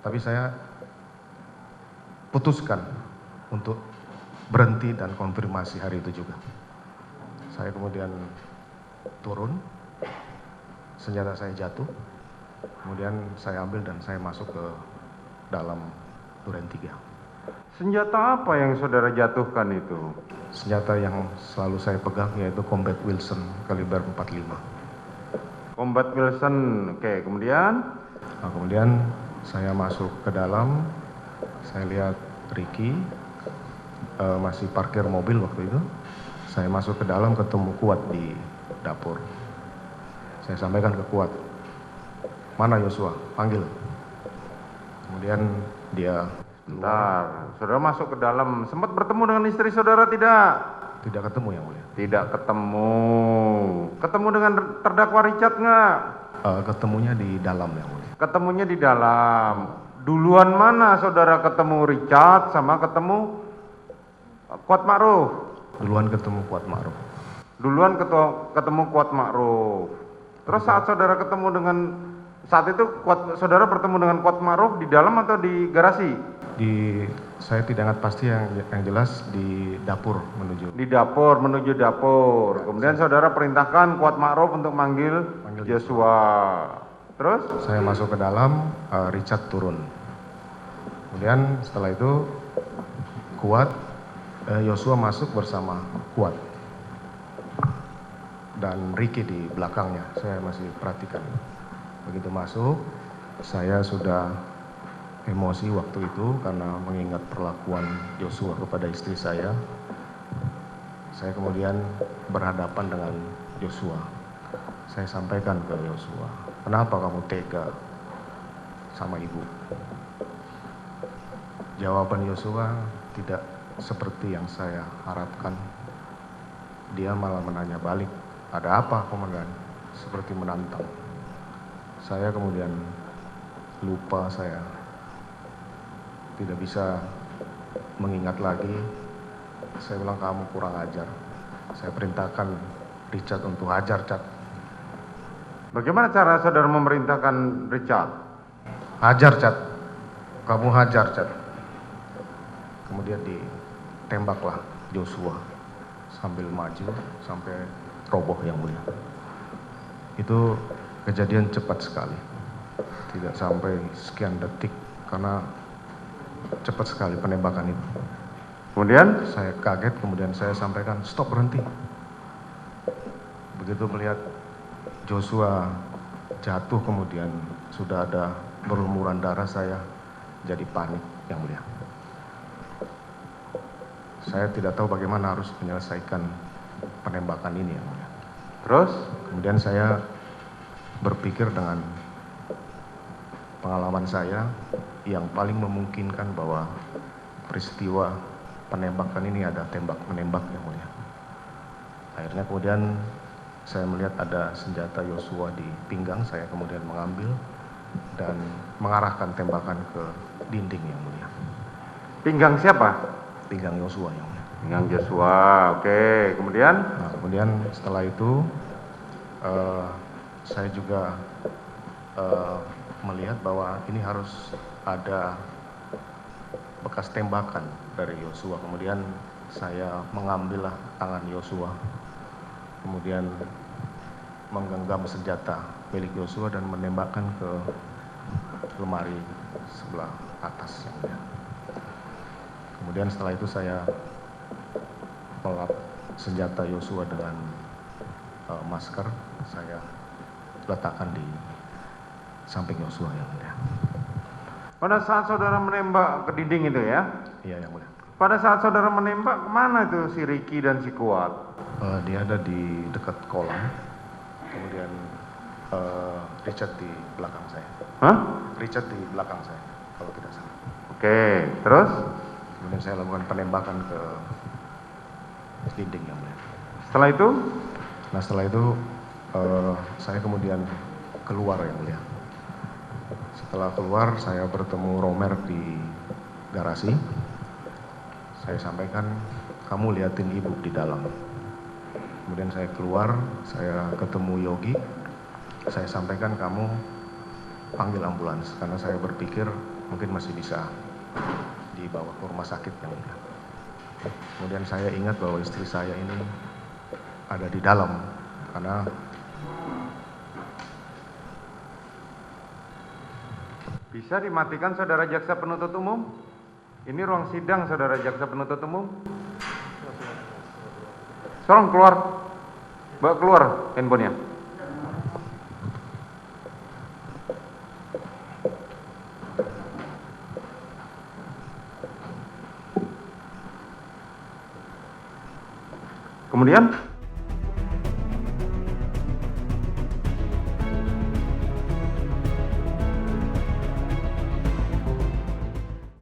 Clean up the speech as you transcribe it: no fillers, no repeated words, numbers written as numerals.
Tapi saya putuskan untuk berhenti dan konfirmasi hari itu juga. Saya kemudian turun, senjata saya jatuh, kemudian saya ambil dan saya masuk ke dalam Duren 3. Senjata apa yang saudara jatuhkan itu? Senjata yang selalu saya pegang yaitu Combat Wilson kaliber 45. Combat Wilson, oke, kemudian? Nah, kemudian saya masuk ke dalam, saya lihat Ricky masih parkir mobil waktu itu. Saya masuk ke dalam ketemu Kuat di dapur. Saya sampaikan ke Kuat, "Mana Yosua? Panggil." Kemudian dia Bentar, saudara masuk ke dalam, sempat bertemu dengan istri saudara tidak? tidak ketemu, Yang Mulia. Tidak ketemu. Ketemu dengan terdakwa Richard nggak? Ketemunya di dalam, Yang Mulia. Ketemunya di dalam. Duluan mana saudara ketemu Richard sama ketemu Kuat Ma'ruf? Duluan ketemu Kuat Ma'ruf. Duluan ketemu Kuat Ma'ruf. Terus saat itu saudara bertemu dengan Kuat Ma'ruf di dalam atau di garasi? Saya tidak ingat pasti, yang jelas di dapur menuju. Di dapur, menuju dapur. Kemudian saudara perintahkan Kuat Ma'ruf untuk manggil Joshua. Terus? Saya masuk ke dalam, Richard turun. Kemudian setelah itu Joshua masuk bersama Kuat. Dan Ricky di belakangnya, saya masih perhatikan. Begitu masuk, saya sudah emosi waktu itu karena mengingat perlakuan Joshua kepada istri saya. Saya kemudian berhadapan dengan Joshua. Saya sampaikan ke Joshua, "Kenapa kamu tega sama ibu?" Jawaban Joshua tidak seperti yang saya harapkan. Dia malah menanya balik, "Ada apa, Komandan?" Seperti menantang. Saya kemudian lupa, saya tidak bisa mengingat lagi. Saya bilang, "Kamu kurang ajar." Saya perintahkan Richard untuk hajar, Cat. Bagaimana cara saudara memerintahkan Richard? "Hajar, Cat. Kamu hajar, Cat." Kemudian ditembaklah Joshua sambil maju sampai roboh, Yang Mulia. Itu kejadian cepat sekali. Tidak sampai sekian detik karena cepat sekali penembakan itu. Kemudian? Saya kaget, kemudian saya sampaikan, "Stop, berhenti." Begitu melihat Joshua jatuh, kemudian sudah ada berlumuran darah, saya jadi panik, Yang Mulia. Saya tidak tahu bagaimana harus menyelesaikan penembakan ini, Yang Mulia. Terus? Kemudian saya berpikir dengan pengalaman saya yang paling memungkinkan bahwa peristiwa penembakan ini ada tembak-menembak, Yang Mulia. Akhirnya kemudian saya melihat ada senjata Joshua di pinggang, saya kemudian mengambil dan mengarahkan tembakan ke dinding, Yang Mulia. Pinggang siapa? Pinggang Joshua, Yang Mulia. Pinggang Joshua, oke. Kemudian? Nah, kemudian setelah itu saya juga melihat bahwa ini harus ada bekas tembakan dari Joshua. Kemudian saya mengambillah tangan Joshua, kemudian menggenggam senjata milik Joshua dan menembakkan ke lemari sebelah atas, Yang Mulia. Kemudian setelah itu saya melap senjata Joshua dengan masker, saya letakkan di samping Joshua, Yang Mulia. Pada saat saudara menembak ke dinding itu ya? Iya, Yang Mulia. Pada saat saudara menembak, kemana itu si Ricky dan si Kuat? Dia ada di dekat kolam, kemudian Richard di belakang saya. Hah? Richard di belakang saya, kalau tidak salah. Oke, terus? Kemudian saya lakukan penembakan ke dinding, Yang Mulia. Setelah itu? Nah, setelah itu saya kemudian keluar, Yang Mulia. Setelah keluar, saya bertemu Romer di garasi. Saya sampaikan, "Kamu liatin ibu di dalam." Kemudian saya keluar, saya ketemu Yogi. Saya sampaikan, "Kamu panggil ambulans karena saya berpikir mungkin masih bisa dibawa ke rumah sakit yang mulia. Kemudian saya ingat bahwa istri saya ini ada di dalam karena Bisa dimatikan saudara jaksa penuntut umum? Ini ruang sidang saudara jaksa penuntut umum. Tolong keluar. Bawa keluar handphonenya. Kemudian